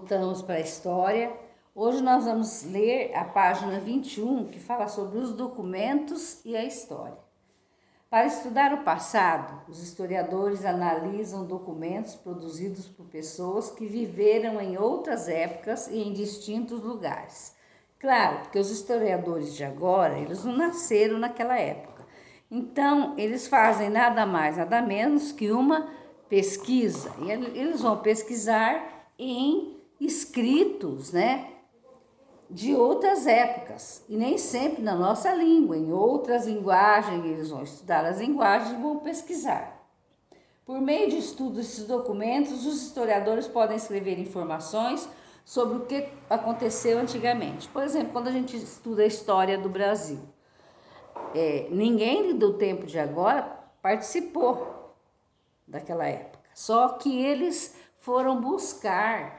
Voltamos para a história. Hoje nós vamos ler a página 21, que fala sobre os documentos e a história. Para estudar o passado, os historiadores analisam documentos produzidos por pessoas que viveram em outras épocas e em distintos lugares. Claro, porque os historiadores de agora, eles não nasceram naquela época. Então, eles fazem nada mais, nada menos que uma pesquisa. E eles vão pesquisar em escritos, né, de outras épocas, e nem sempre na nossa língua, em outras linguagens. Eles vão estudar as linguagens e vão pesquisar. Por meio de estudo desses documentos, os historiadores podem escrever informações sobre o que aconteceu antigamente. Por exemplo, quando a gente estuda a história do Brasil, ninguém do tempo de agora participou daquela época, só que eles foram buscar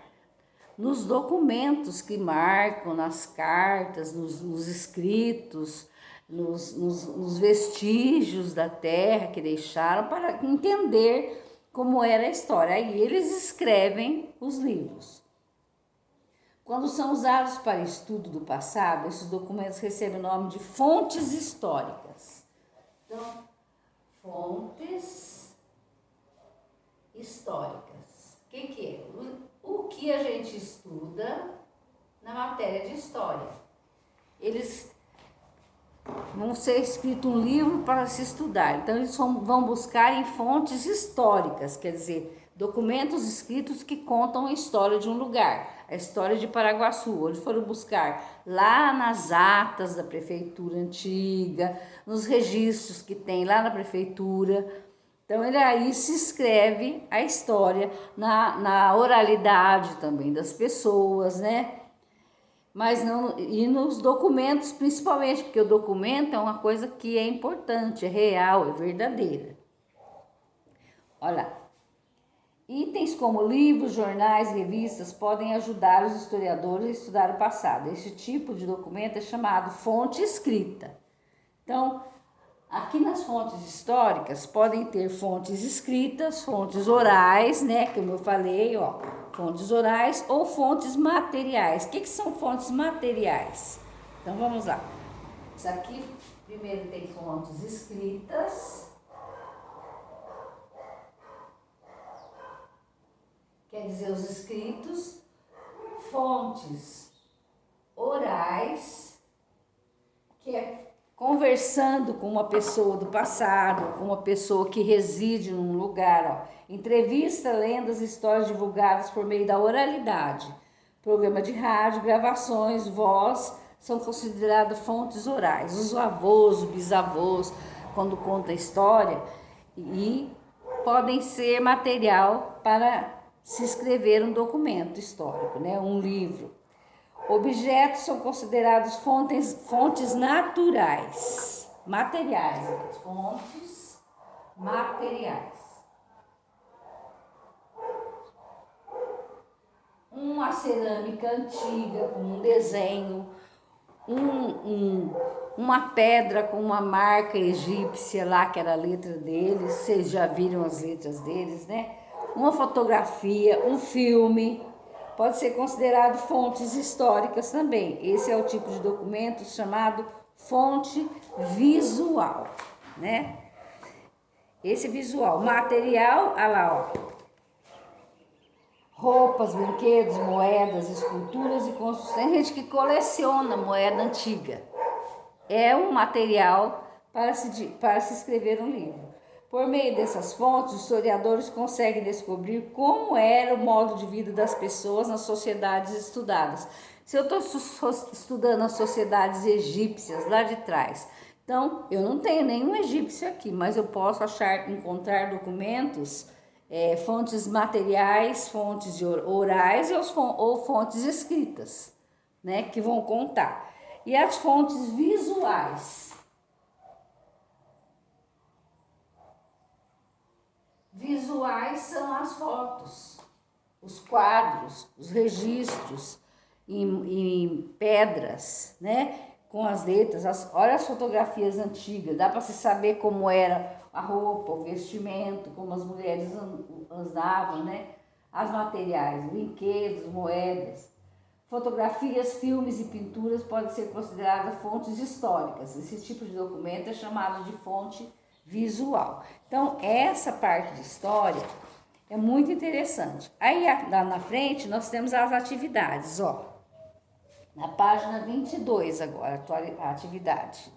nos documentos que marcam, nas cartas, nos escritos, nos vestígios da terra que deixaram, para entender como era a história. Aí eles escrevem os livros. Quando são usados para estudo do passado, esses documentos recebem o nome de fontes históricas. Então, fontes históricas. O que é? O que a gente estuda na matéria de história. Eles vão ser escrito um livro para se estudar. Então, eles vão buscar em fontes históricas, quer dizer, documentos escritos que contam a história de um lugar. A história de Paraguaçu, eles foram buscar lá nas atas da prefeitura antiga, nos registros que tem lá na prefeitura. Então, aí se escreve a história na oralidade também das pessoas, né? Mas não, e nos documentos principalmente, porque o documento é uma coisa que é importante, é real, é verdadeira. Olha, itens como livros, jornais, revistas podem ajudar os historiadores a estudar o passado. Esse tipo de documento é chamado fonte escrita. Então, aqui nas fontes históricas podem ter fontes escritas, fontes orais, né, como eu falei, ó, fontes orais ou fontes materiais. O que são fontes materiais? Então vamos lá. Isso aqui primeiro tem fontes escritas, quer dizer, os escritos, fontes orais, que é conversando com uma pessoa do passado, com uma pessoa que reside num lugar, ó. Entrevista, lendas, histórias divulgadas por meio da oralidade. Programa de rádio, gravações, voz, são consideradas fontes orais. Os avós, bisavós, quando contam a história, e podem ser material para se escrever um documento histórico, né? Um livro. Objetos são considerados fontes naturais, materiais, fontes materiais. Uma cerâmica antiga com um desenho, uma pedra com uma marca egípcia lá, que era a letra deles, vocês já viram as letras deles, né? Uma fotografia, um filme. Pode ser considerado fontes históricas também. Esse é o tipo de documento chamado fonte visual, né? Esse visual. Material, olha lá, ó. Roupas, brinquedos, moedas, esculturas e construções. Tem gente que coleciona moeda antiga. É um material para se escrever um livro. Por meio dessas fontes, os historiadores conseguem descobrir como era o modo de vida das pessoas nas sociedades estudadas. Se eu estou estudando as sociedades egípcias lá de trás, então eu não tenho nenhum egípcio aqui, mas eu posso encontrar documentos, fontes materiais, fontes orais ou fontes escritas, né, que vão contar. E as fontes visuais. Visuais são as fotos, os quadros, os registros em pedras, né? Com as letras. Olha as fotografias antigas, dá para se saber como era a roupa, o vestimento, como as mulheres andavam, né? as materiais, brinquedos, moedas. Fotografias, filmes e pinturas podem ser consideradas fontes históricas. Esse tipo de documento é chamado de fonte visual. Então, essa parte de história é muito interessante. Aí, lá na frente, nós temos as atividades, ó. Na página 22 agora, a atividade.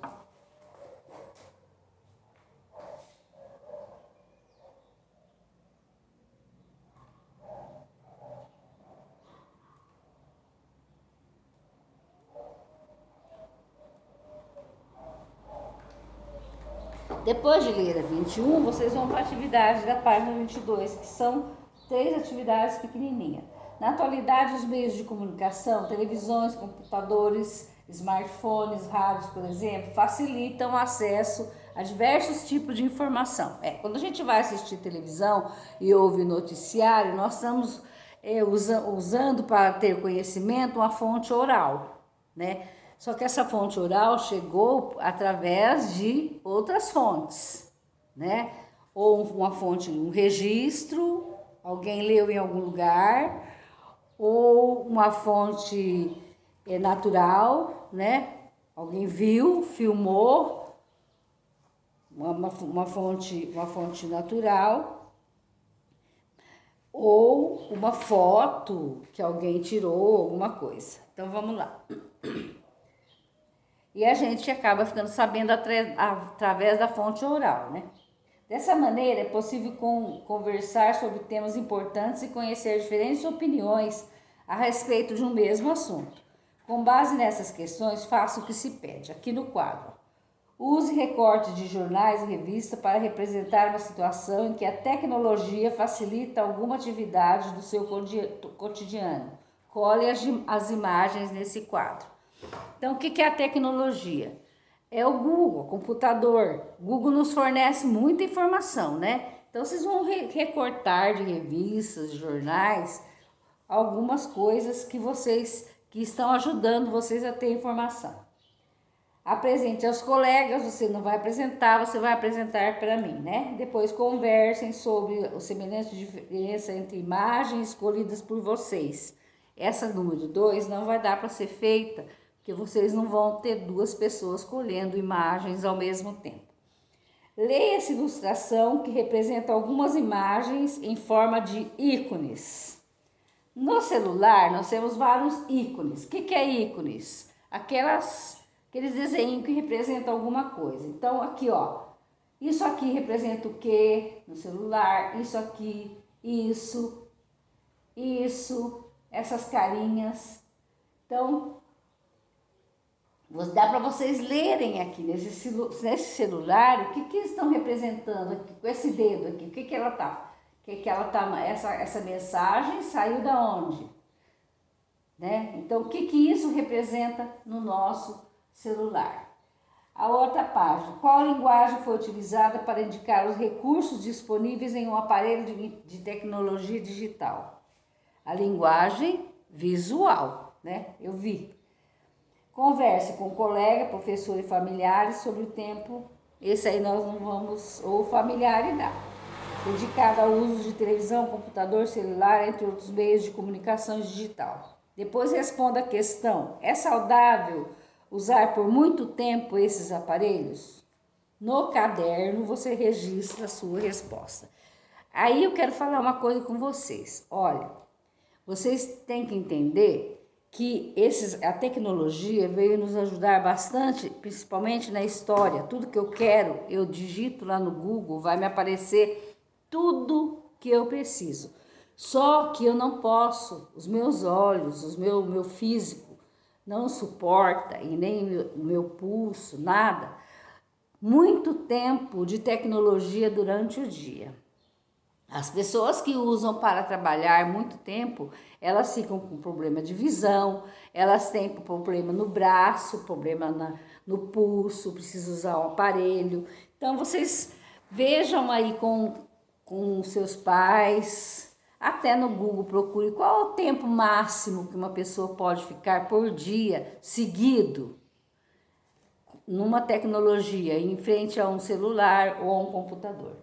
Depois de ler a 21, vocês vão para a atividade da página 22, que são 3 atividades pequenininhas. Na atualidade, os meios de comunicação, televisões, computadores, smartphones, rádios, por exemplo, facilitam o acesso a diversos tipos de informação. Quando a gente vai assistir televisão e ouve noticiário, nós estamos usando para ter conhecimento uma fonte oral, né? Só que essa fonte oral chegou através de outras fontes, né? Ou uma fonte, um registro, alguém leu em algum lugar, ou uma fonte natural, né? Alguém viu, filmou, uma fonte natural, ou uma foto que alguém tirou, alguma coisa. Então vamos lá. E a gente acaba ficando sabendo através da fonte oral, né? Dessa maneira, é possível conversar sobre temas importantes e conhecer diferentes opiniões a respeito de um mesmo assunto. Com base nessas questões, faça o que se pede. Aqui no quadro, use recortes de jornais e revistas para representar uma situação em que a tecnologia facilita alguma atividade do seu cotidiano. Colhe as imagens nesse quadro. Então, o que é a tecnologia? É o Google, o computador. O Google nos fornece muita informação, né? Então, vocês vão recortar de revistas, de jornais, algumas coisas que estão ajudando vocês a ter informação. Apresente aos colegas, você não vai apresentar, você vai apresentar para mim, né? Depois conversem sobre o semelhante diferença entre imagens escolhidas por vocês. Essa número 2 não vai dar para ser feita, porque vocês não vão ter 2 pessoas colhendo imagens ao mesmo tempo. Leia essa ilustração que representa algumas imagens em forma de ícones. No celular nós temos vários ícones. O que é ícones? Aqueles desenhos que representam alguma coisa. Então aqui, ó, isso aqui representa o que no celular? Isso aqui, isso, essas carinhas. Então, dá para vocês lerem aqui nesse celular o que estão representando aqui, com esse dedo aqui, o que ela tá. Essa mensagem saiu da onde? Né? Então, o que isso representa no nosso celular? A outra página, qual linguagem foi utilizada para indicar os recursos disponíveis em um aparelho de tecnologia digital? A linguagem visual, né? Eu vi. Converse com colega, professor e familiares sobre o tempo, esse aí nós não vamos, ou familiaridade, dedicado ao uso de televisão, computador, celular, entre outros meios de comunicação digital. Depois responda a questão, é saudável usar por muito tempo esses aparelhos? No caderno você registra a sua resposta. Aí eu quero falar uma coisa com vocês, olha, vocês têm que entender que a tecnologia veio nos ajudar bastante, principalmente na história. Tudo que eu quero, eu digito lá no Google, vai me aparecer tudo que eu preciso. Só que eu não posso, os meus olhos, o meu físico não suporta, e nem o meu pulso, nada, muito tempo de tecnologia durante o dia. As pessoas que usam para trabalhar muito tempo, elas ficam com problema de visão, elas têm problema no braço, problema no pulso, precisam usar um aparelho. Então, vocês vejam aí com seus pais, até no Google, procure qual é o tempo máximo que uma pessoa pode ficar por dia seguido numa tecnologia, em frente a um celular ou a um computador.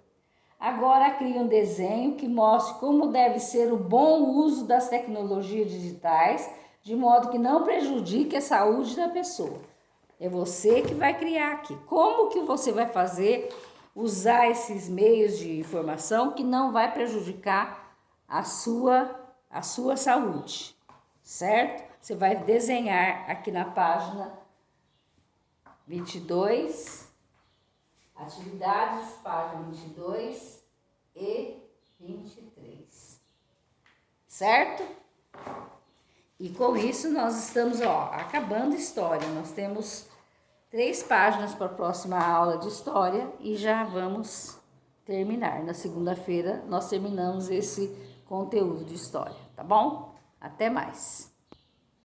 Agora crie um desenho que mostre como deve ser o bom uso das tecnologias digitais, de modo que não prejudique a saúde da pessoa. É você que vai criar aqui. Como que você vai fazer usar esses meios de informação que não vai prejudicar a sua saúde, certo? Você vai desenhar aqui na página 22, atividades, página 22 e 23, certo? E com isso nós estamos, acabando história. Nós temos 3 páginas para a próxima aula de história e já vamos terminar. Na segunda-feira nós terminamos esse conteúdo de história, tá bom? Até mais!